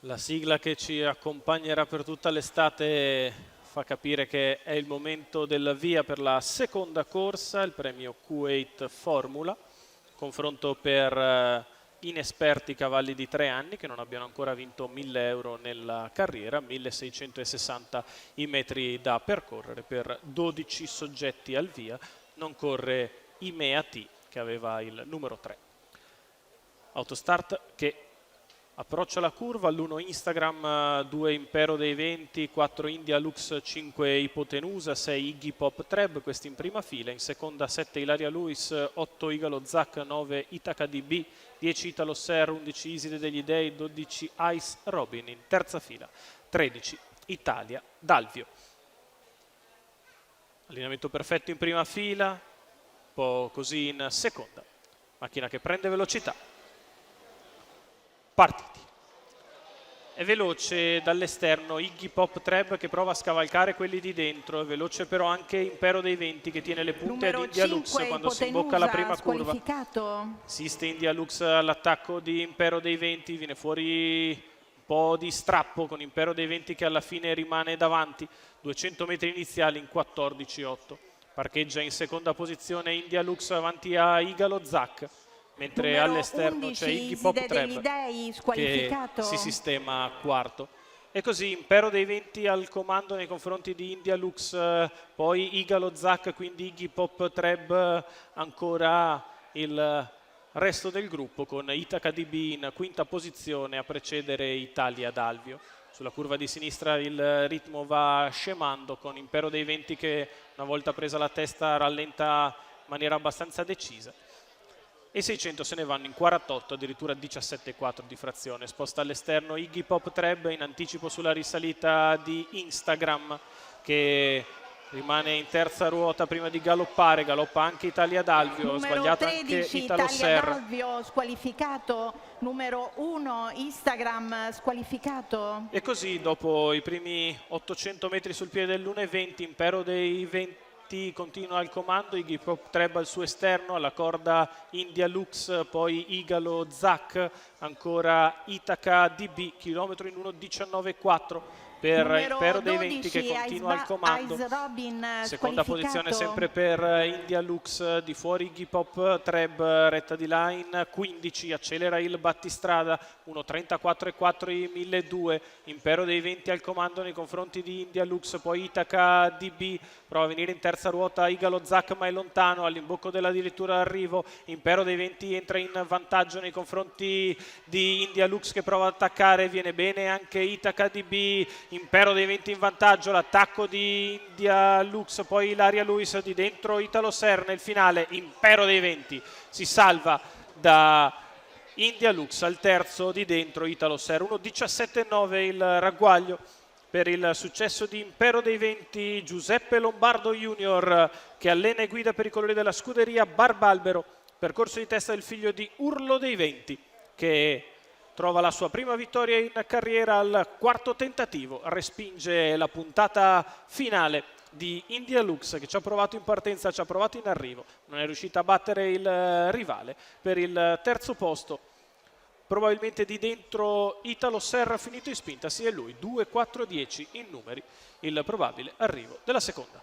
La sigla che ci accompagnerà per tutta l'estate fa capire che è il momento del via per la seconda corsa, il premio Kuwait Formula, confronto per inesperti cavalli di 3 anni che non abbiano ancora vinto 1000 euro nella carriera, 1660 i metri da percorrere per 12 soggetti al via. Non corre Imea T, che aveva il numero 3. Autostart che approccia la curva, all'1 Instagram, 2 Impero dei Venti, 4 India Lux, 5 Ipotenusa, 6 Iggy Pop Treb, questi in prima fila, in seconda 7 Ilaria Luis, 8 Igalo Zac, 9 Itaca DB, 10 Italo Ser, 11 Iside degli Dei, 12 Ice Robin, in terza fila 13 Italia Dalvio. Allineamento perfetto in prima fila, un po' così in seconda, macchina che prende velocità. Partiti. È veloce dall'esterno Iggy Pop Treb che prova a scavalcare quelli di dentro, è veloce però anche Impero dei Venti che tiene le punte ad India Lux quando si imbocca la prima curva. Assiste India Lux all'attacco di Impero dei Venti, viene fuori un po' di strappo con Impero dei Venti che alla fine rimane davanti, 200 metri iniziali in 14,8. Parcheggia in seconda posizione India Lux avanti a Igalo Zac, mentre all'esterno c'è Iggy Pop Treb che si sistema quarto. E così Impero dei Venti al comando nei confronti di India Lux, poi Igalo Zac, quindi Iggy Pop Treb, ancora il resto del gruppo con Itaca DB in quinta posizione a precedere Italia Dalvio. Sulla curva di sinistra il ritmo va scemando con Impero dei Venti che una volta presa la testa rallenta in maniera abbastanza decisa. E 600 se ne vanno in 48, addirittura 17,4 di frazione. Sposta all'esterno Iggy Pop Treb in anticipo sulla risalita di Instagram che rimane in terza ruota prima di galoppare, galoppa anche Italia Dalvio, sbagliato anche Italo Ser. Dalvio squalificato, numero 1 Instagram squalificato. E così dopo i primi 800 metri sul piede dell'1,20 Impero dei Venti continua al comando, Iggy Pop Treb al suo esterno, alla corda India Lux, poi Igalo Zac, ancora Itaca DB, chilometro in 1,19,4 per Impero dei Venti che continua al comando. Seconda posizione sempre per India Lux, di fuori Iggy Pop Treb, retta di line 15, accelera il battistrada, 1,34,4 i 1200, Impero dei Venti al comando nei confronti di India Lux, poi Itaca DB, prova a venire in terza ruota Igalo Zac ma è lontano, all'imbocco della dirittura d'arrivo, Impero dei Venti entra in vantaggio nei confronti di India Lux che prova ad attaccare, viene bene anche Itaca DB, Impero dei Venti in vantaggio, l'attacco di India Lux, poi Ilaria Luis di dentro Italo Ser nel finale, Impero dei Venti si salva da India Lux al terzo di dentro Italo Ser, 1,17,9 il ragguaglio per il successo di Impero dei Venti. Giuseppe Lombardo Junior che allena e guida per i colori della scuderia Barbalbero, percorso di testa del figlio di Urlo dei Venti che trova la sua prima vittoria in carriera al quarto tentativo, respinge la puntata finale di India Lux che ci ha provato in partenza, ci ha provato in arrivo, non è riuscita a battere il rivale per il terzo posto. Probabilmente di dentro Italo Ser finito in spinta, sì è lui, 2-4-10 in numeri, il probabile arrivo della seconda.